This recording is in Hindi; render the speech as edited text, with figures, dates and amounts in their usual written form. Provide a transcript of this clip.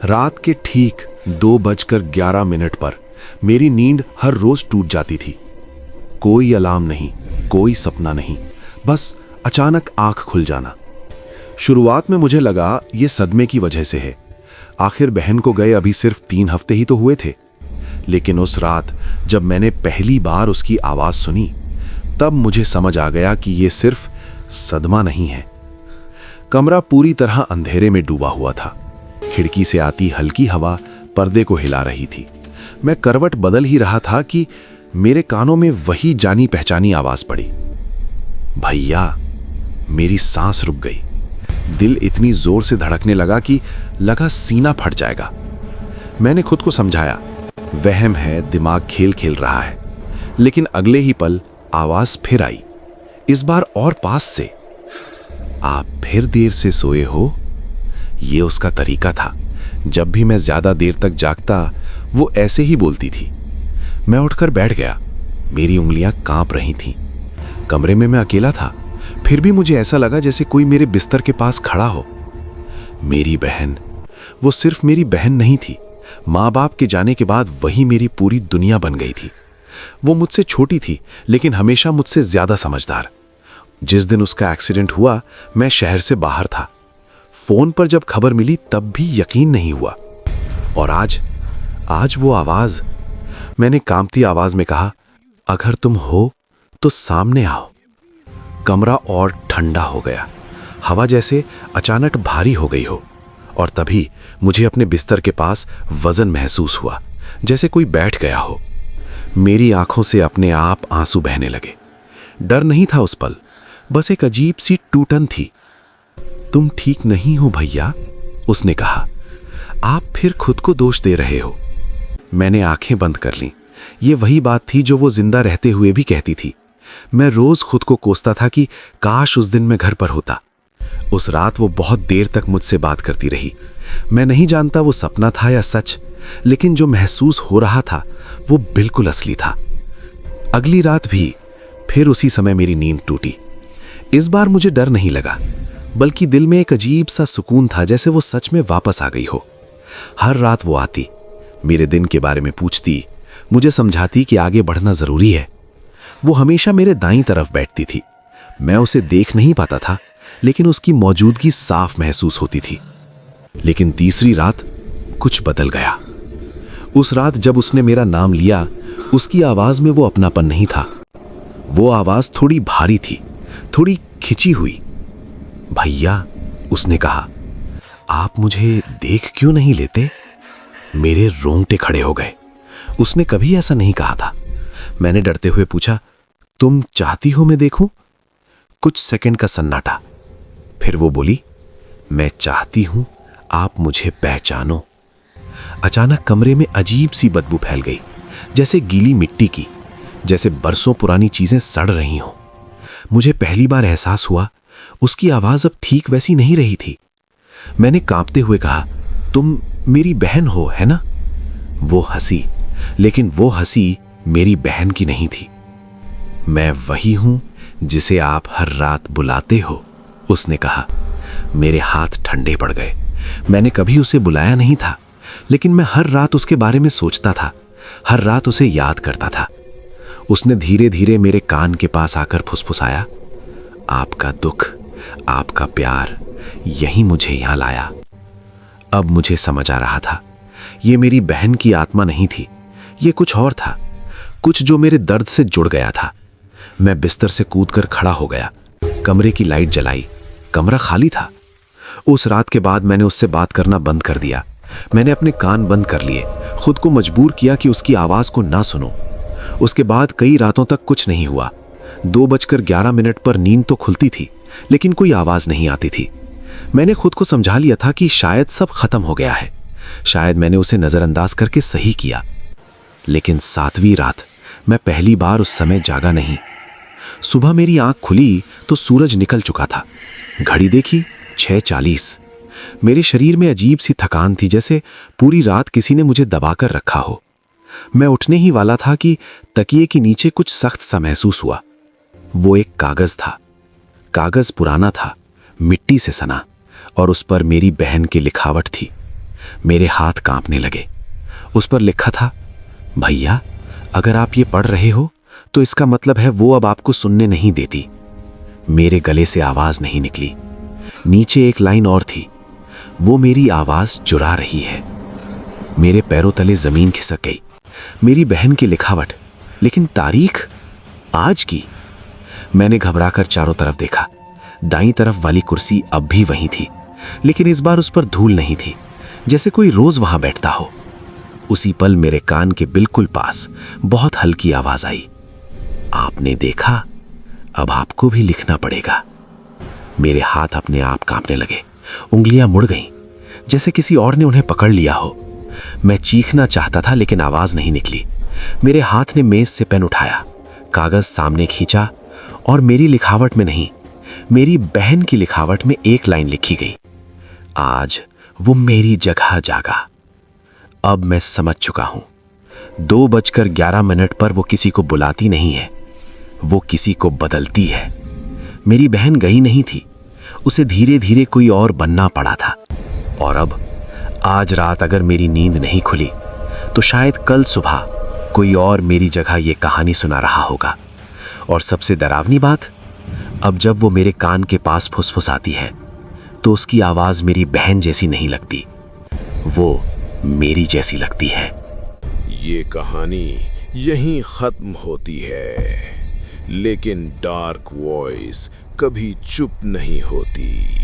रात के ठीक 2:11 पर मेरी नींद हर रोज टूट जाती थी। कोई अलार्म नहीं, कोई सपना नहीं, बस अचानक आंख खुल जाना। शुरुआत में मुझे लगा ये सदमे की वजह से है। आखिर बहन को गए अभी सिर्फ 3 हफ्ते ही तो हुए थे। लेकिन उस रात जब मैंने पहली बार उसकी आवाज सुनी, तब मुझे समझ आ गया कि ये सिर्फ सदमा नहीं है। कमरा पूरी तरह अंधेरे में डूबा हुआ था। खिड़की से आती हल्की हवा पर्दे को हिला रही थी। मैं करवट बदल ही रहा था कि मेरे कानों में वही जानी पहचानी आवाज पड़ी, भैया। मेरी सांस रुक गई। दिल इतनी जोर से धड़कने लगा कि लगा सीना फट जाएगा। मैंने खुद को समझाया, वहम है, दिमाग खेल खेल रहा है। लेकिन अगले ही पल आवाज फिर आई, इस बार और पास से। आप फिर देर से सोए हो? ये उसका तरीका था। जब भी मैं ज्यादा देर तक जागता, वो ऐसे ही बोलती थी। मैं उठकर बैठ गया। मेरी उंगलियां कांप रही थीं। कमरे में मैं अकेला था, फिर भी मुझे ऐसा लगा जैसे कोई मेरे बिस्तर के पास खड़ा हो। मेरी बहन, वो सिर्फ मेरी बहन नहीं थी। माँ बाप के जाने के बाद वही मेरी पूरी दुनिया बन गई थी। वो मुझसे छोटी थी, लेकिन हमेशा मुझसे ज्यादा समझदार। जिस दिन उसका एक्सीडेंट हुआ, मैं शहर से बाहर था। फोन पर जब खबर मिली तब भी यकीन नहीं हुआ। और आज वो आवाज। मैंने कांपती आवाज में कहा, अगर तुम हो तो सामने आओ। कमरा और ठंडा हो गया, हवा जैसे अचानक भारी हो गई हो। और तभी मुझे अपने बिस्तर के पास वजन महसूस हुआ, जैसे कोई बैठ गया हो। मेरी आंखों से अपने आप आंसू बहने लगे। डर नहीं था उस पल, बस एक अजीब सी टूटन थी। तुम ठीक नहीं हो भैया, उसने कहा। आप फिर खुद को दोष दे रहे हो। मैंने आंखें बंद कर लीं। ये वही बात थी जो वो जिंदा रहते हुए भी कहती थी। मैं रोज खुद को कोसता था कि काश उस दिन मैं घर पर होता। उस रात वो बहुत देर तक मुझसे बात करती रही। मैं नहीं जानता वो सपना था या सच, लेकिन जो महसूस हो रहा था वो बिल्कुल असली था। अगली रात भी फिर उसी समय मेरी नींद टूटी। इस बार मुझे डर नहीं लगा, बल्कि दिल में एक अजीब सा सुकून था, जैसे वो सच में वापस आ गई हो। हर रात वो आती, मेरे दिन के बारे में पूछती, मुझे समझाती कि आगे बढ़ना जरूरी है। वो हमेशा मेरे दाईं तरफ बैठती थी। मैं उसे देख नहीं पाता था, लेकिन उसकी मौजूदगी साफ महसूस होती थी। लेकिन तीसरी रात कुछ बदल गया। उस रात जब उसने मेरा नाम लिया, उसकी आवाज में वो अपनापन नहीं था। वो आवाज थोड़ी भारी थी, थोड़ी खिंची हुई। भैया, उसने कहा, आप मुझे देख क्यों नहीं लेते? मेरे रोंगटे खड़े हो गए। उसने कभी ऐसा नहीं कहा था। मैंने डरते हुए पूछा, तुम चाहती हो मैं देखूं? कुछ सेकंड का सन्नाटा। फिर वो बोली, मैं चाहती हूं आप मुझे पहचानो। अचानक कमरे में अजीब सी बदबू फैल गई, जैसे गीली मिट्टी की, जैसे बरसों पुरानी चीजें सड़ रही हों। मुझे पहली बार एहसास हुआ उसकी आवाज अब ठीक वैसी नहीं रही थी। मैंने कांपते हुए कहा, तुम मेरी बहन हो, है ना? वो हंसी, लेकिन वो हंसी मेरी बहन की नहीं थी। मैं वही हूं जिसे आप हर रात बुलाते हो, उसने कहा। मेरे हाथ ठंडे पड़ गए। मैंने कभी उसे बुलाया नहीं था, लेकिन मैं हर रात उसके बारे में सोचता था, हर रात उसे याद करता था। उसने धीरे धीरे मेरे कान के पास आकर फुसफुसाया, आपका दुख, आपका प्यार, यही मुझे यहां लाया। अब मुझे समझ आ रहा था, ये मेरी बहन की आत्मा नहीं थी, ये कुछ और था, कुछ जो मेरे दर्द से जुड़ गया था। मैं बिस्तर से कूदकर खड़ा हो गया, कमरे की लाइट जलाई। कमरा खाली था। उस रात के बाद मैंने उससे बात करना बंद कर दिया। मैंने अपने कान बंद कर लिए, खुद को मजबूर किया कि उसकी आवाज को ना सुनो। उसके बाद कई रातों तक कुछ नहीं हुआ। 2:11 पर नींद तो खुलती थी, लेकिन कोई आवाज नहीं आती थी। मैंने खुद को समझा लिया था कि शायद सब खत्म हो गया है। शायद मैंने उसे नजरअंदाज करके सही किया। लेकिन 7वीं रात मैं पहली बार उस समय जागा नहीं। सुबह मेरी आंख खुली तो सूरज निकल चुका था। घड़ी देखी, 6:40। मेरे शरीर में अजीब सी थकान थी, जैसे पूरी रात किसी ने मुझे दबाकर रखा हो। मैं उठने ही वाला था कि तकिए के नीचे कुछ सख्त सा महसूस हुआ। वो एक कागज था। कागज पुराना था, मिट्टी से सना, और उस पर मेरी बहन की लिखावट थी। मेरे हाथ कांपने लगे। उस पर लिखा था, भैया अगर आप ये पढ़ रहे हो तो इसका मतलब है वो अब आपको सुनने नहीं देती। मेरे गले से आवाज नहीं निकली। नीचे एक लाइन और थी, वो मेरी आवाज चुरा रही है। मेरे पैरों तले जमीन खिसक गई। मेरी बहन की लिखावट, लेकिन तारीख आज की। मैंने घबराकर चारों तरफ देखा। दाईं तरफ वाली कुर्सी अब भी वहीं थी, लेकिन इस बार उस पर धूल नहीं थी, जैसे कोई रोज वहां बैठता हो। उसी पल मेरे कान के बिल्कुल पास बहुत हल्की आवाज आई, आपने देखा, अब आपको भी लिखना पड़ेगा। मेरे हाथ अपने आप कांपने लगे। उंगलियां मुड़ गईं, जैसे किसी और ने उन्हें पकड़ लिया हो। मैं चीखना चाहता था लेकिन आवाज नहीं निकली। मेरे हाथ ने मेज से पेन उठाया, कागज सामने खींचा और मेरी लिखावट में नहीं, मेरी बहन की लिखावट में एक लाइन लिखी गई, आज वो मेरी जगह जागा। अब मैं समझ चुका हूं, 2:11 पर वो किसी को बुलाती नहीं है, वो किसी को बदलती है। मेरी बहन गई नहीं थी, उसे धीरे धीरे कोई और बनना पड़ा था। और अब आज रात अगर मेरी नींद नहीं खुली तो शायद कल सुबह कोई और मेरी जगह ये कहानी सुना रहा होगा। और सबसे डरावनी बात, अब जब वो मेरे कान के पास फुसफुसाती है तो उसकी आवाज मेरी बहन जैसी नहीं लगती, वो मेरी जैसी लगती है। ये कहानी यहीं खत्म होती है, लेकिन डार्क वॉइस कभी चुप नहीं होती।